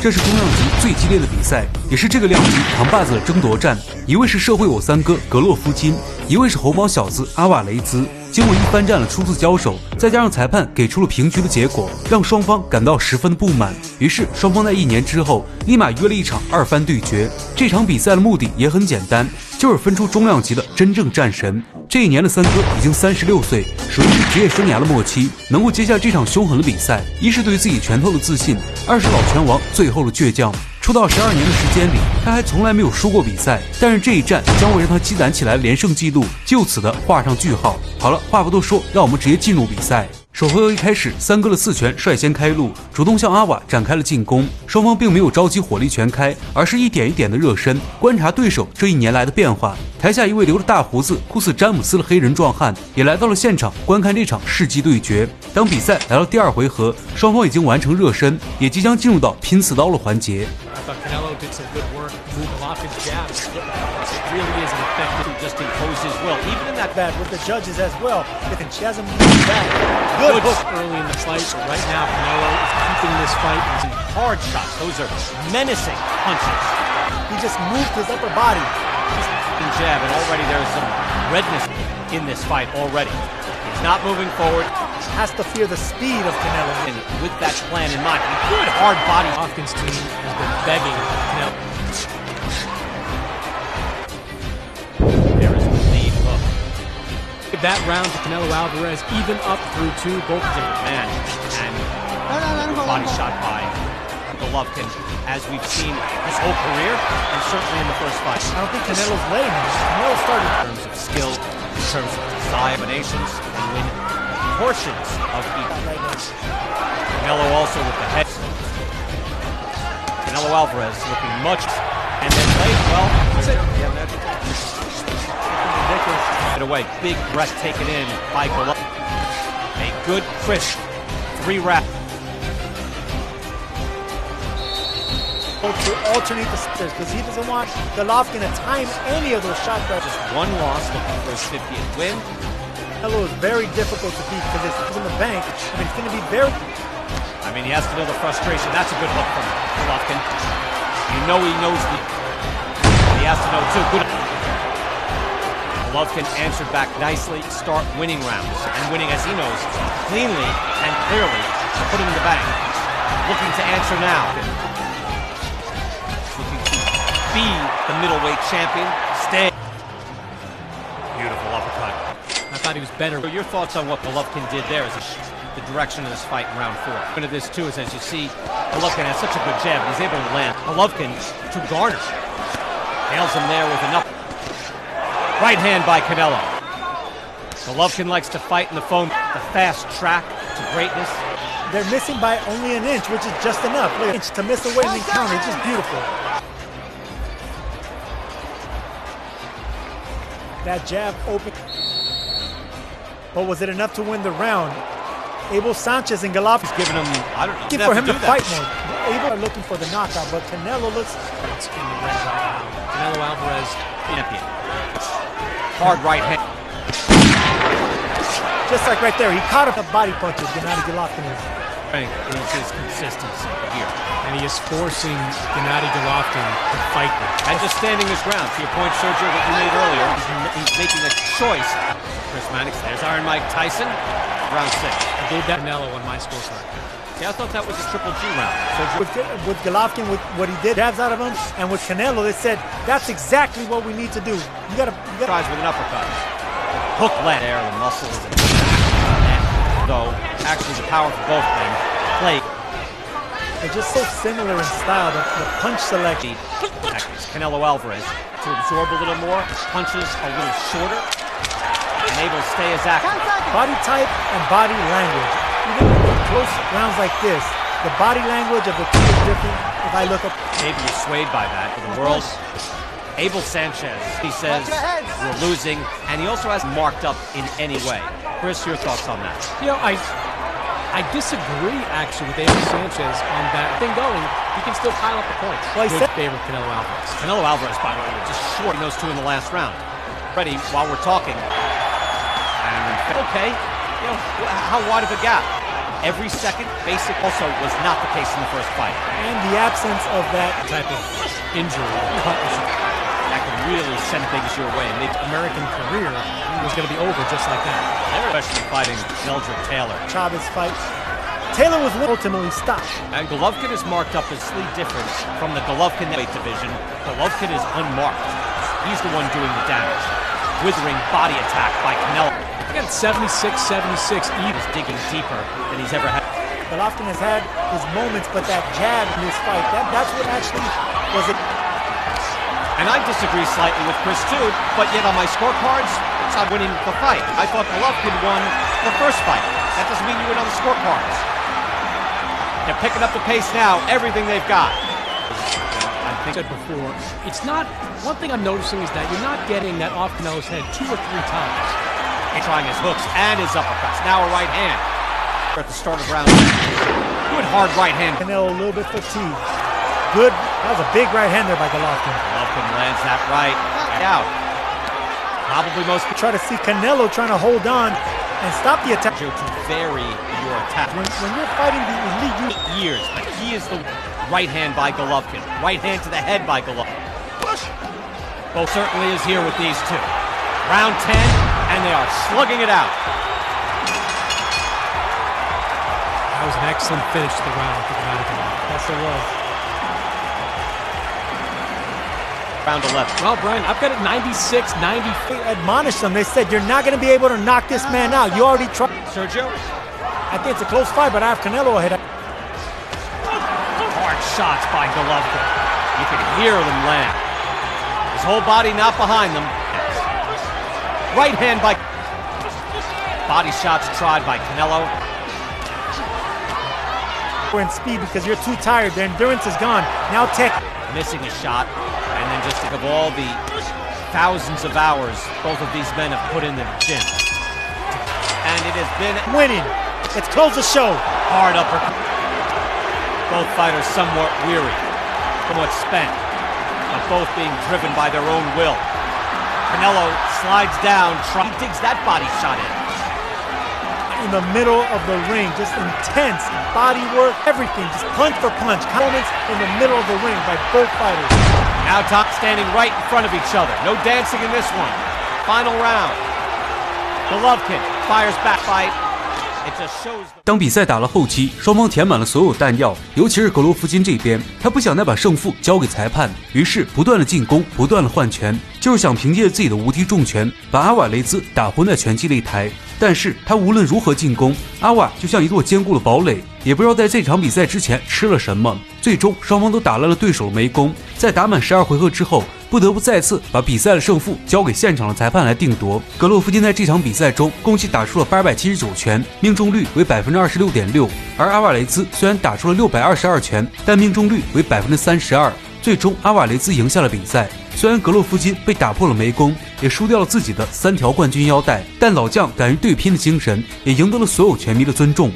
这是重量级最激烈的比赛，也是这个量级扛把子的争夺战。一位是社会偶三哥格洛夫金，一位是猴毛小子阿瓦雷兹。经过一番战的初次交手，再加上裁判给出了平局的结果，让双方感到十分的不满。于是双方在1年之后立马约了一场2番对决。这场比赛的目的也很简单，就是分出重量级的真正战神。这一年的三哥已经36岁，属于是职业生涯的末期，能够接下这场凶狠的比赛，一是对自己拳头的自信，二是老拳王最后的倔强。出道12年的时间里，他还从来没有输过比赛，但是这一战将会让他积攒起来连胜记录就此的画上句号。好了，话不多说，让我们直接进入比赛。首回合一开始，三哥的4拳率先开路，主动向阿瓦展开了进攻。双方并没有着急火力全开，而是一点一点的热身，观察对手这1年来的变化。台下一位留着大胡子、酷似詹姆斯的黑人壮汉也来到了现场观看这场世纪对决。当比赛来到第2回合，双方已经完成热身，也即将进入到拼刺刀的环节。I thought Canelo did some good work, moving off his jabs. It really is an effective, just impose his will, even in that bad with the judges as well. She hasn't moved back. Good hook early in the fight, but right now Canelo is keeping this fight. Some hard shots. Those are menacing punches. He just moved his upper body. Jab, and already there's some redness in this fight already. He's not moving forward. Has to fear the speed of Canelo. And with that plan in mind, good hard body. Hopkins' team has been begging Canelo. There is the lead hook. Give that round to Canelo Alvarez, even up through 2, both different man. And body shot by Golovkin, as we've seen his whole career, and certainly in the first fight. I don't think Canelo's laying him. Canelo started in terms of skill, in terms of desire, combinations, and win portions of each. Canelo also with the head. Canelo Alvarez looking much, and then late, well, that's it. Yeah, that's ridiculous. Right away, big breath taken in by Golovkin. A good, crisp 3 rounds. To alternate the stairs because he doesn't want Golovkin to time any of those shots. Just one loss, looking for his 50th win. Canelo is very difficult to beat because it's in the bank. I mean, it's going to be very. I mean, he has to know the frustration. That's a good hook from Golovkin. You know he knows the. He has to know too. Good. Golovkin answered back nicely. Start winning rounds and winning, as he knows, cleanly and clearly. Put him in the bank. Looking to answer now. Be the middleweight champion. Stay. Beautiful uppercut. I thought he was better. Your thoughts on what Golovkin did there is the direction of this fight in round 4. One of this too is, as you see, Golovkin has such a good jab. He's able to land. Golovkin to garner. Nails him there with enough. Right hand by Canelo. Golovkin likes to fight in the foam. The fast track to greatness. They're missing by only an inch, which is just enough. An inch to miss away and encounter. It's just beautiful. That jab open. But was it enough to win the round? Abel Sanchez and Golovkin giving him, I don't know, looking for him to fight more. Abel are looking for the knockout, but Canelo looks in the red right now. Canelo Alvarez champion. Hard right hand. Just like right there, he caught up the body punches. Gennady Golovkin is. Is his consistency here. And he is forcing Gennady Golovkin to fight them. And just standing his ground. To your point, Sergio, that you made earlier, he's making a choice. Chris Mannix, there's Iron Mike Tyson, round 6. I gave that Canelo on my scorecard. Yeah, I thought that was a triple G round. With Golovkin, with what he did, jabs out of him, and with Canelo, they said, that's exactly what we need to do. You gotta tries with an uppercut. Hook led there, the muscles and though actually the power for both men play. They're just so similar in style. The punch selection. Canelo Alvarez to absorb a little more, punches a little shorter, and able to stay as active. Body type and body language. Even in close rounds like this, the body language of the two is different. If I look at maybe you're swayed by that. For the world, Abel Sanchez, he says we're losing, and he also has marked up in any way. Chris, your thoughts on that? You know, I disagree actually with Abel Sanchez on that thing going. He can still pile up the points. Well, Good favor Canelo Alvarez. Canelo Alvarez, by the way, just short those 2 in the last round. Ready while we're talking. And okay, you know, how wide of a gap? every second. Basic also was not the case in the first fight. And the absence of that Type of injury or cut That could really send things your way. And the American career was going to be over just like that. especially fighting Meldrick Taylor. Chavez fight. Taylor was ultimately stopped. And Golovkin is marked up as slightly different from the Golovkin weight division. Golovkin is unmarked. He's the one doing the damage. Withering body attack by Canelo. Again, 76-76. He's digging deeper than he's ever had. Golovkin has had his moments, but that jab in this fight, that's what actually was it. And I disagree slightly with Chris too, but yet on my scorecards, it's not winning the fight. I thought Golovkin won the first fight. That doesn't mean you win on the scorecards. They're picking up the pace now, everything they've got. I said before, it's not, one thing I'm noticing is that you're not getting that off Canelo's head 2 or 3 times. He's trying his hooks and his uppercuts. Now a right hand. At the start of round 2. Good hard right hand. Canelo a little bit fatigued. Good, that was a big right hand there by Golovkin. Golovkin lands that right out. Probably most Try to see Canelo trying to hold on and stop the attack. to vary your attack. When you're fighting the elite, Years, but he is the right hand by Golovkin. Right hand to the head by Golovkin. Both certainly is here with these two. Round 10, and they are slugging it out. That was an excellent finish to the round for Golovkin. yes it was. Round 11. Well, Brian, I've got it 96-90. They admonished them. They said, you're not going to be able to knock this man out. You already tried. Sergio? I think it's a close fight, but I have Canelo ahead. Hard shots by Golovkin. You can hear them land. His whole body not behind them. Right hand by... Body shots tried by Canelo. We're in speed because you're too tired. Their endurance is gone. Now tech. Missing a shot. And then just think of all the thousands of hours both of these men have put in the gym. And it has been Winning. Let's close the show. hard uppercut. Both fighters somewhat weary, somewhat spent, but both being driven by their own will. Canelo slides down, digs that body shot in. In the middle of the ring, just intense body work, everything, just punch for punch. Comments in the middle of the ring by both fighters. Now top standing right in front of each other. No dancing in this one. Final round. Golovkin fires back fight. It just shows. 当比赛打了后期，双方填满了所有弹药，尤其是格罗夫金这边，他不想再把胜负交给裁判，于是不断的进攻，不断的换拳，就是想凭借自己的无敌重拳把阿瓦雷兹打昏在拳击擂台。但是他无论如何进攻，阿瓦就像一座坚固的堡垒，也不知道在这场比赛之前吃了什么。最终双方都打烂了对手的眉弓，在打满12回合之后，不得不再次把比赛的胜负交给现场的裁判来定夺。格洛夫金在这场比赛中共计打出了879拳，命中率为26.6%，而阿瓦雷兹虽然打出了622拳，但命中率为32%。最终阿瓦雷兹赢下了比赛。虽然格洛夫金被打破了眉弓，也输掉了自己的3条冠军腰带，但老将敢于对拼的精神也赢得了所有拳迷的尊重。